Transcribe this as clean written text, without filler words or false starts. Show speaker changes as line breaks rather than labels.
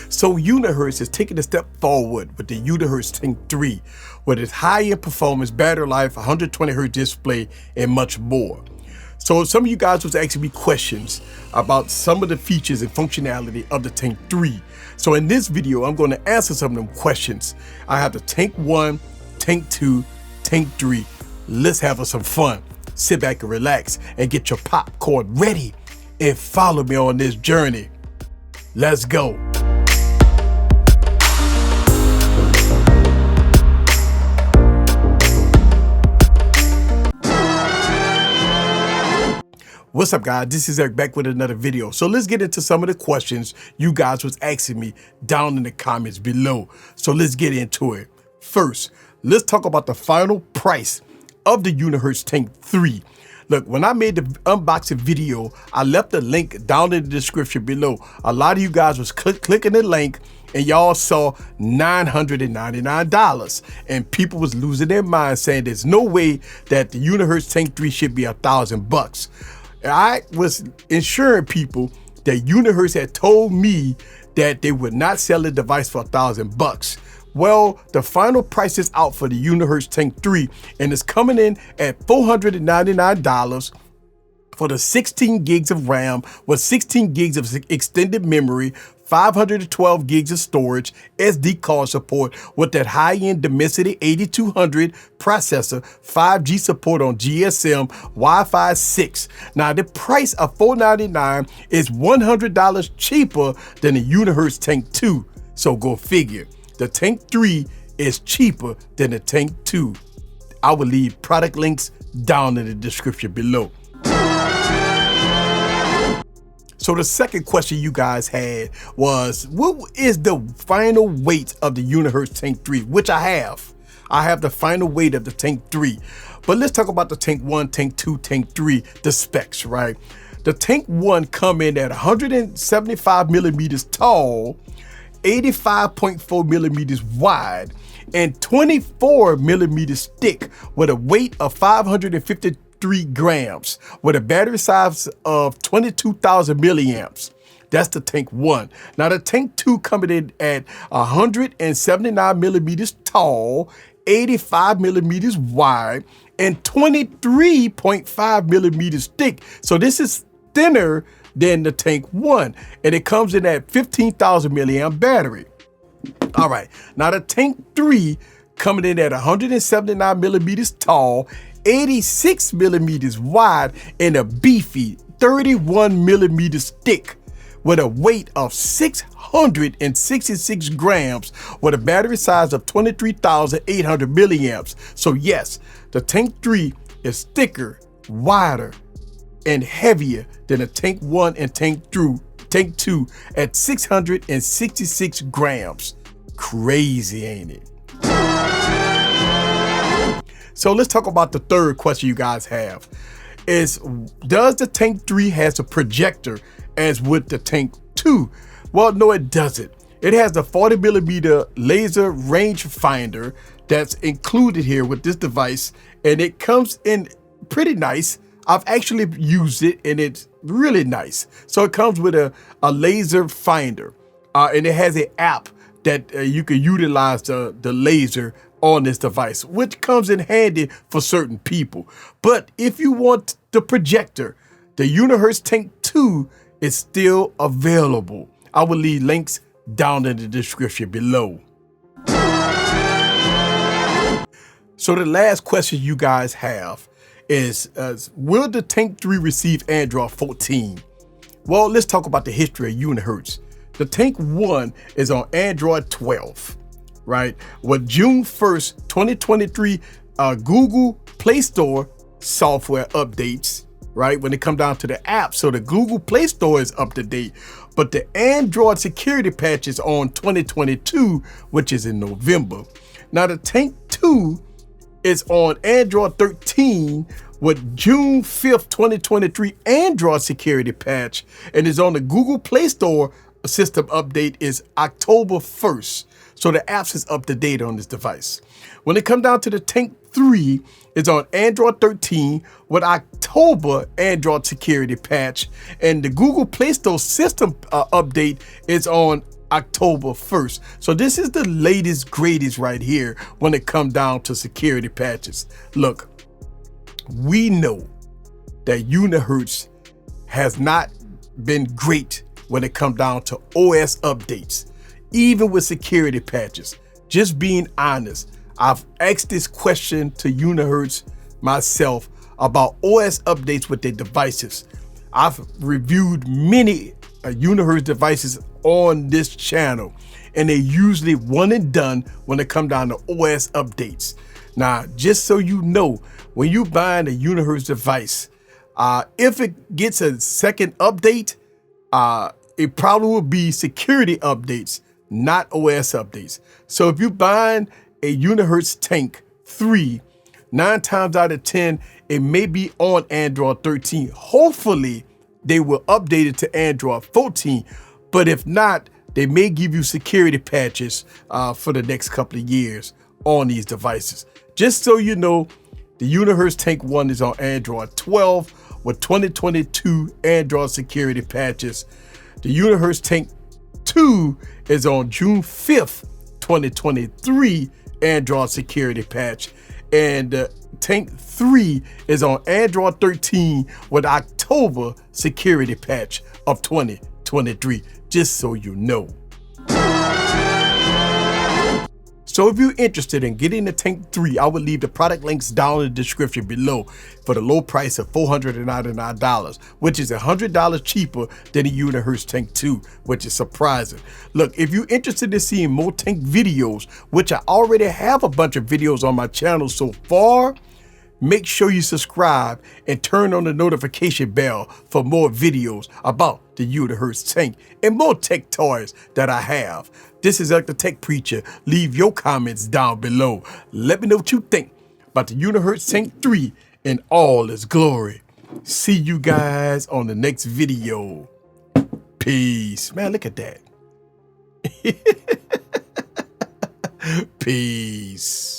So Unihertz is taking a step forward with the Unihertz Tank 3 with its high-end performance, battery life, 120Hz display, and much more. So some of you guys was asking me questions about some of the features and functionality of the Tank 3. So in this video, I'm going to answer some of them questions. I have the Tank 1, Tank 2, Tank 3. Let's have some fun. Sit back and relax and get your popcorn ready and follow me on this journey. Let's go. What's up, guys? This is Eric back with another video. So let's get into some of the questions you guys was asking me down in the comments below. So let's get into it. First, let's talk about the final price of the Unihertz Tank 3. Look, when I made the unboxing video, I left the link down in the description below. A lot of you guys was clicking the link and y'all saw $999 and people was losing their mind saying there's no way that the Unihertz Tank 3 should be $1,000. I was ensuring people that Unihertz had told me that they would not sell the device for $1,000. Well, the final price is out for the Unihertz Tank 3 and it's coming in at $499 for the 16 gigs of RAM with 16 gigs of extended memory, 512 gigs of storage, SD card support with that high-end Dimensity 8200 processor, 5G support on GSM, Wi-Fi 6. Now, the price of $499 is $100 cheaper than the Unihertz Tank 2, so go figure. The Tank 3 is cheaper than the Tank 2. I will leave product links down in the description below. So the second question you guys had was, what is the final weight of the Unihertz Tank 3? Which I have. I have the final weight of the Tank 3. But let's talk about the Tank 1, Tank 2, Tank 3, the specs, right? The Tank 1 come in at 175 millimeters tall, 85.4 millimeters wide, and 24 millimeters thick with a weight of 553 grams with a battery size of 22,000 milliamps. That's the Tank 1. Now the Tank 2 coming in at 179 millimeters tall, 85 millimeters wide, and 23.5 millimeters thick. So this is thinner than the Tank 1, and it comes in at 15,000 milliamp battery. All right, now the Tank 3 coming in at 179 millimeters tall, 86 millimeters wide, and a beefy 31 millimeters thick with a weight of 666 grams with a battery size of 23,800 milliamps. So yes, the Tank 3 is thicker, wider, and heavier than the Tank 1 and Tank 2 at 666 grams. Crazy, ain't it? So let's talk about the third question you guys have. Does the Tank 3 has a projector as with the Tank 2? Well, no, it doesn't. It has the 40 millimeter laser rangefinder that's included here with this device, and it comes in pretty nice. I've actually used it and it's really nice. So it comes with a laser finder and it has an app that you can utilize the laser on this device, which comes in handy for certain people. But if you want the projector, the Unihertz Tank 2 is still available. I will leave links down in the description below. So the last question you guys have is, will the Tank 3 receive Android 14? Well, let's talk about the history of Unihertz. The Tank 1 is on Android 12, right? With June 1st, 2023, Google Play Store software updates, right? When it comes down to the app. So the Google Play Store is up to date, but the Android security patch is on 2022, which is in November. Now the Tank 2 is on Android 13 with June 5th, 2023 Android security patch, and is on the Google Play Store system update is October 1st. So the apps is up to date on this device. When it comes down to the Tank 3, it's on Android 13 with October Android security patch, and the Google Play Store system update is on October 1st. So this is the latest, greatest right here when it comes down to security patches. Look, we know that Unihertz has not been great when it comes down to OS updates, even with security patches. Just being honest, I've asked this question to Unihertz myself about OS updates with their devices. I've reviewed many Unihertz devices on this channel, and they're usually one and done when it comes down to OS updates. Now, just so you know, when you buying a Unihertz device, if it gets a second update, it probably will be security updates, not OS updates. So if you're buying a Unihertz Tank 3, 9 times out of 10, it may be on Android 13. Hopefully, they will update it to Android 14. But if not, they may give you security patches for the next couple of years on these devices. Just so you know, the Unihertz Tank 1 is on Android 12 with 2022 Android security patches. The Unihertz Tank 2 is on June 5th, 2023 Android security patch. And Tank 3 is on Android 13 with October security patch of 2023, just so you know. So if you're interested in getting the Tank 3, I will leave the product links down in the description below for the low price of $499, which is $100 cheaper than the Unihertz Tank 2, which is surprising. Look, if you're interested in seeing more tank videos, which I already have a bunch of videos on my channel so far, make sure you subscribe and turn on the notification bell for more videos about the Unihertz Tank and more tech toys that I have. This is the Tech Preacher. Leave your comments down below. Let me know what you think about the Unihertz Tank 3 in all its glory. See you guys on the next video. Peace. Man, look at that. Peace.